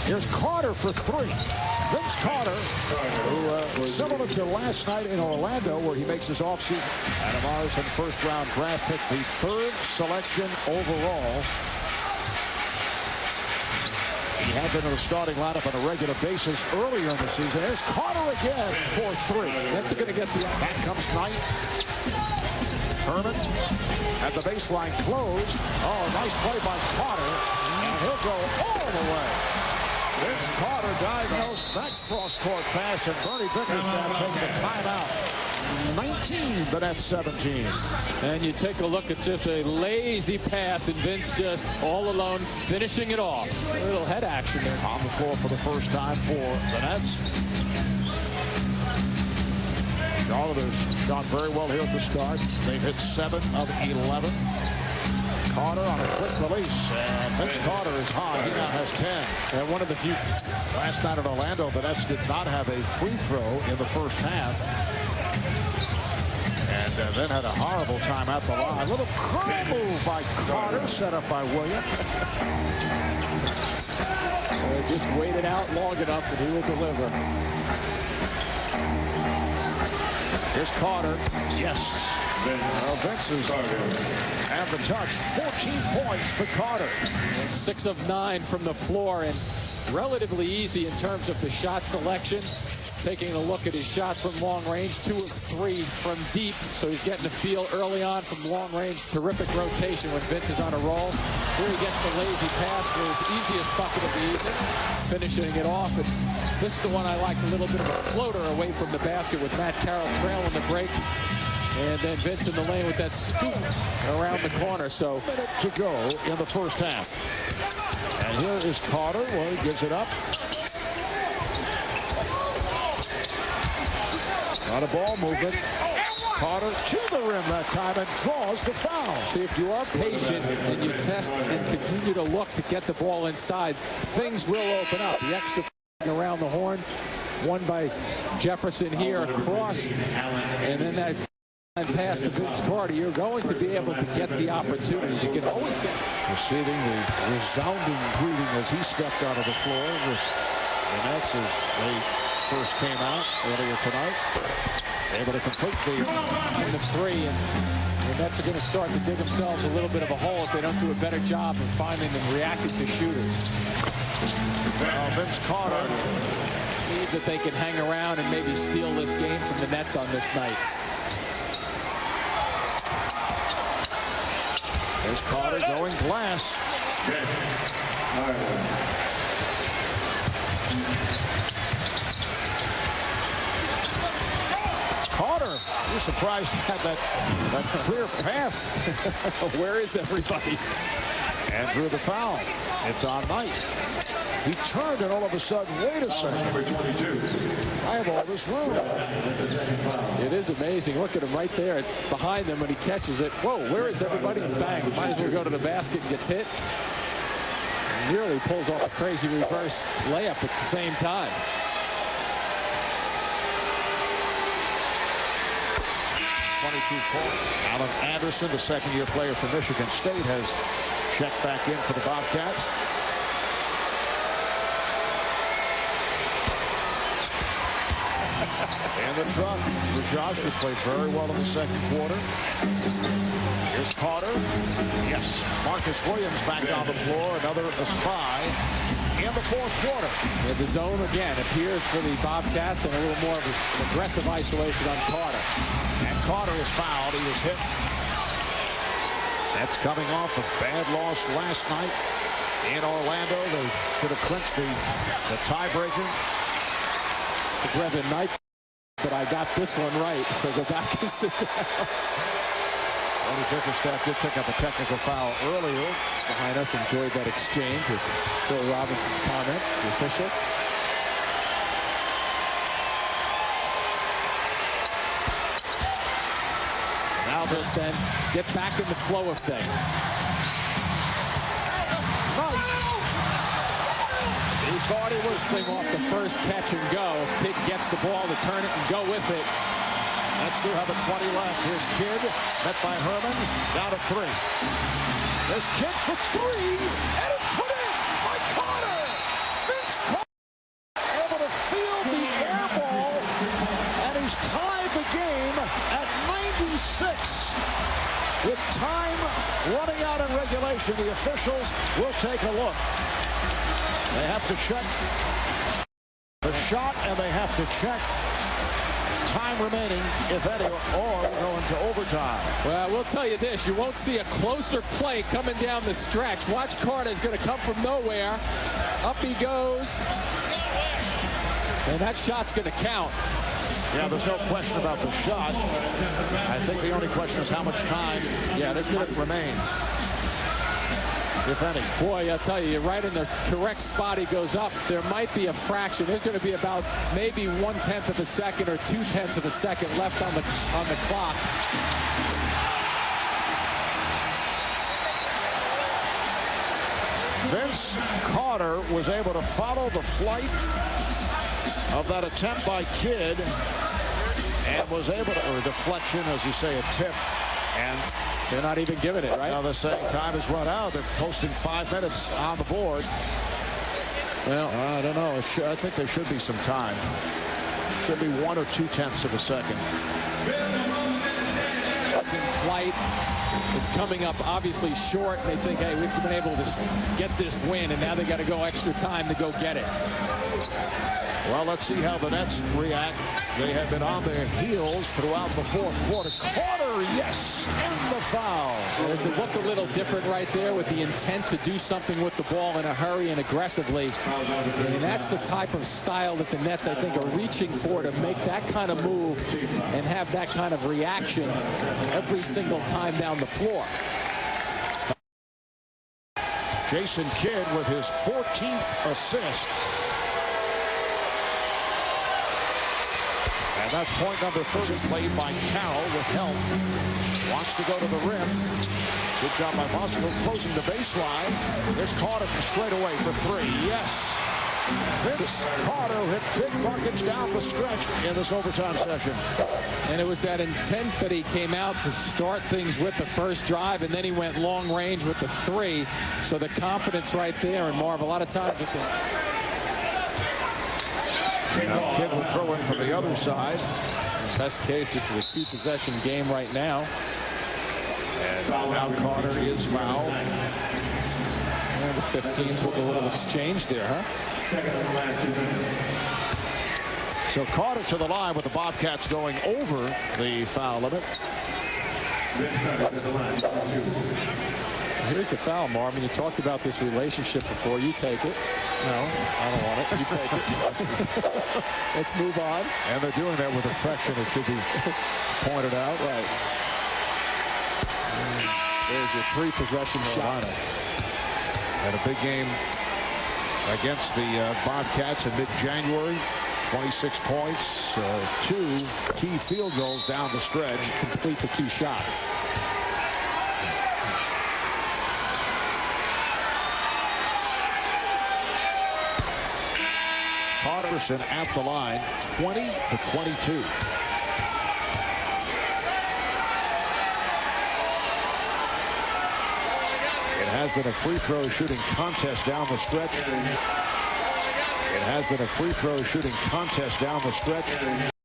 Here's Carter for three. Vince Carter, who similar to last night in Orlando, where he makes his offseason Adam Morrison first-round draft pick, the third selection overall. He had been in the starting lineup on a regular basis earlier in the season. There's Carter again for three. That's going to get the back comes Knight. Herman at the baseline closed. Oh, nice play by Carter. And he'll go all the way. Vince Carter diagnosed that cross-court pass, and Bernie Bickerstaff takes a timeout. 19, but that's 17. And you take a look at just a lazy pass, and Vince just all alone finishing it off. A little head action there. On the floor for the first time for the Nets. Charlotte has gone very well here at the start. They've hit 7 of 11. Carter on a quick release, and Vince Carter is hot. He now has 10. And one of the few. Last night in Orlando, the Nets did not have a free throw in the first half. And then had a horrible time at the line. A little curl move by Carter, set up by Williams. Just waited out long enough and he will deliver. Here's Carter. Yes. Vince is at the touch. 14 points for Carter. 6 of 9 from the floor, and relatively easy in terms of the shot selection. Taking a look at his shots from long range, 2 of 3 from deep. So he's getting a feel early on from long range. Terrific rotation when Vince is on a roll. Here he gets the lazy pass for his easiest bucket of the evening, finishing it off. And this is the one I like, a little bit of a floater away from the basket with Matt Carroll trailing the break. And then Vince in the lane with that scoop around the corner. So a minute to go in the first half. And here is Carter. Well, he gives it up. Not a ball movement. Carter to the rim that time and draws the foul. See, if you are patient and you test and continue to look to get the ball inside, things will open up. The extra around the horn, one by Jefferson here across, and then that pass to Vince Carter. You're going to be able to get the opportunities. You can always get. Receiving the resounding greeting as he stepped out of the floor with the Nets as they first came out earlier tonight. Able to complete the 3, and the Nets are going to start to dig themselves a little bit of a hole if they don't do a better job of finding and reacting to shooters. Vince Carter believe that they can hang around and maybe steal this game from the Nets on this night. There's Carter going glass. Carter, you're surprised at that clear path. Where is everybody? And drew the foul. It's on Knight. He turned and all of a sudden, wait a second. I have all this room. It is amazing. Look at him right there behind them when he catches it. Whoa, where is everybody? Bang. Might as well go to the basket and gets hit. And really pulls off a crazy reverse layup at the same time. Alan Anderson, the second-year player for Michigan State, has checked back in for the Bobcats. And the truck for Josh, who played very well in the second quarter. Here's Carter. Yes, Marcus Williams back on the floor. Another spy in the fourth quarter. Yeah, the zone again appears for the Bobcats, and a little more of an aggressive isolation on Carter. And Carter is fouled. He was hit. That's coming off a bad loss last night in Orlando. They could have clinched the tiebreaker. Brevin Knight, but I got this one right, so go back and sit down. Tony Bickerstaff did pick up a technical foul earlier. Behind us, enjoyed that exchange with Phil Robinson's comment, the official. Now this then, get back in the flow of things. He thought he was thing off the first catch and go. If Kidd gets the ball to turn it and go with it. Let's do have a 20 left. Here's Kidd, met by Herman, down to 3. This kick for three, and it's put in by Carter. Vince Carter able to field the air ball, and he's tied the game at 96. With time running out in regulation, the officials will take a look. They have to check the shot, and they have to check time remaining, if any, or go into overtime. Well, we'll tell you this. You won't see a closer play coming down the stretch. Watch Carter's going to come from nowhere. Up he goes. And that shot's going to count. Yeah, there's no question about the shot. I think the only question is how much time there's going to remain, if any. Boy, I'll tell you, you're right in the correct spot. He goes up. There might be a fraction. There's going to be about maybe 1/10 of a second or 2/10 of a second left on the clock. Vince Carter was able to follow the flight of that attempt by Kidd and was able to, or deflection, as you say, a tip. And they're not even giving it, right? Now they're saying time has run out. They're posting 5 minutes on the board. Well, I don't know. I think there should be some time. Should be 1 or 2/10 of a second. It's in flight. It's coming up obviously short. They think, hey, we've been able to get this win, and now they got to go extra time to go get it. Well, let's see how the Nets react. They have been on their heels throughout the fourth quarter. Carter, yes, and the foul. It looked a little different right there with the intent to do something with the ball in a hurry and aggressively. And that's the type of style that the Nets, I think, are reaching for, to make that kind of move and have that kind of reaction every single time down the floor. Jason Kidd with his 14th assist. And that's point number 30 played by Carroll with help. Wants to go to the rim. Good job by Boston closing the baseline. There's Carter from straight away for three. Yes. Vince Carter hit big buckets down the stretch in this overtime session. And it was that intent that he came out to start things with the first drive, and then he went long range with the three. So the confidence right there. And Marv, a lot of times with the Kidd will throw in from the other side. In best case, this is a 2-possession game right now. And now Carter is fouled. And the 15s with a little exchange there, huh? Second and last 2 minutes. So Carter to the line with the Bobcats going over the foul limit. Here's the foul, Marvin. You talked about this relationship before. You take it. No, I don't want it. You take it. Let's move on. And they're doing that with affection, it should be pointed out. Right. There's your 3-possession shot. And a big game against the Bobcats in mid-January. 26 points, 2 key field goals down the stretch. Complete the 2 shots. Carterson at the line, 20 for 22. It has been a free throw shooting contest down the stretch. It has been a free throw shooting contest down the stretch.